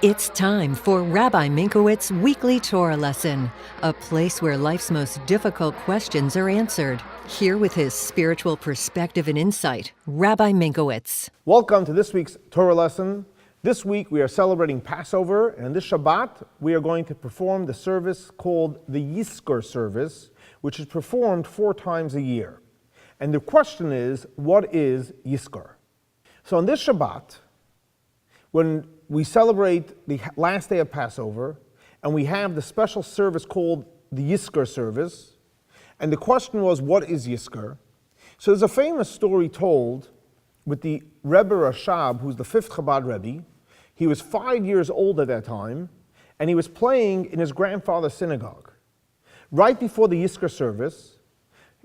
It's time for Rabbi Minkowicz's Weekly Torah Lesson, a place where life's most difficult questions are answered. Here with his spiritual perspective and insight, Rabbi Minkowicz. Welcome to this week's Torah Lesson. This week we are celebrating Passover, and on this Shabbat we are going to perform the service called the Yizkor service, which is performed 4 times a year. And the question is, what is Yizkor? So on this Shabbat, when we celebrate the last day of Passover, and we have the special service called the Yizkor service, and the question was, what is Yizkor? So there's a famous story told with the Rebbe Rashab, who's the 5th Chabad Rebbe. He was 5 years old at that time, and he was playing in his grandfather's synagogue. Right before the Yizkor service,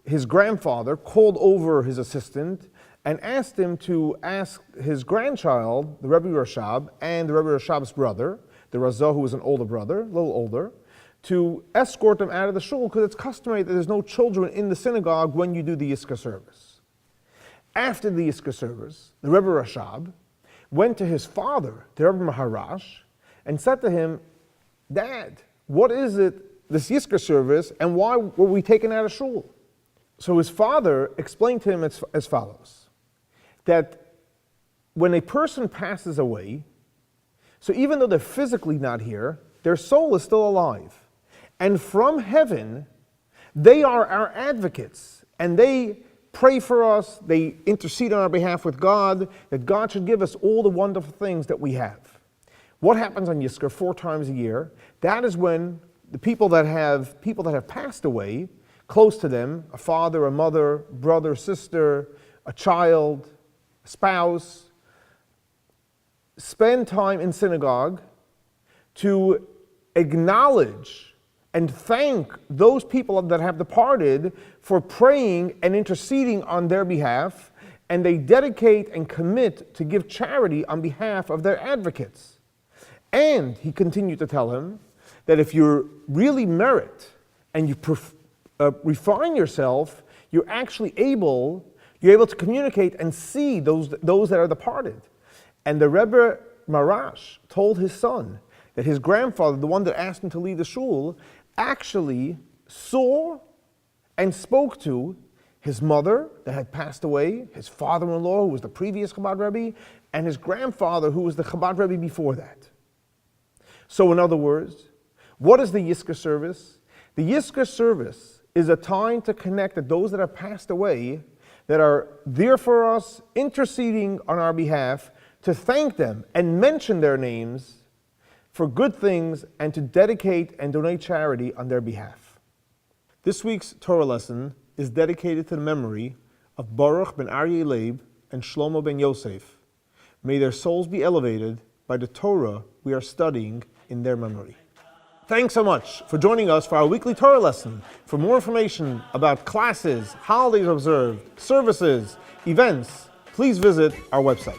his grandfather called over his assistant and asked him to ask his grandchild, the Rebbe Rashab, and the Rebbe Rashab's brother, the Arizal, who was an older brother, a little older, to escort them out of the shul, because it's customary that there's no children in the synagogue when you do the Yizkor service. After the Yizkor service, the Rebbe Rashab went to his father, the Rebbe Maharash, and said to him, "Dad, what is it, this Yizkor service, and why were we taken out of shul?" So his father explained to him as follows, that when a person passes away, so even though they're physically not here, their soul is still alive. And from heaven, they are our advocates, and they pray for us, they intercede on our behalf with God, that God should give us all the wonderful things that we have. What happens on Yizkor 4 times a year? That is when the people that have passed away, close to them, a father, a mother, brother, sister, a child, a spouse, spend time in synagogue to acknowledge and thank those people that have departed for praying and interceding on their behalf, and they dedicate and commit to give charity on behalf of their advocates. And he continued to tell him that if you really merit and you refine yourself, you're able to communicate and see those that are departed. And the Rebbe Marash told his son that his grandfather, the one that asked him to leave the shul, actually saw and spoke to his mother that had passed away, his father-in-law, who was the previous Chabad Rebbe, and his grandfather, who was the Chabad Rebbe before that. So in other words, what is the Yizkor service? The Yizkor service is a time to connect with those that have passed away, that are there for us, interceding on our behalf, to thank them and mention their names for good things, and to dedicate and donate charity on their behalf. This week's Torah lesson is dedicated to the memory of Baruch ben Aryeh Leib and Shlomo Ben Yosef. May their souls be elevated by the Torah we are studying in their memory. Thanks so much for joining us for our weekly Torah lesson. For more information about classes, holidays observed, services, events, please visit our website.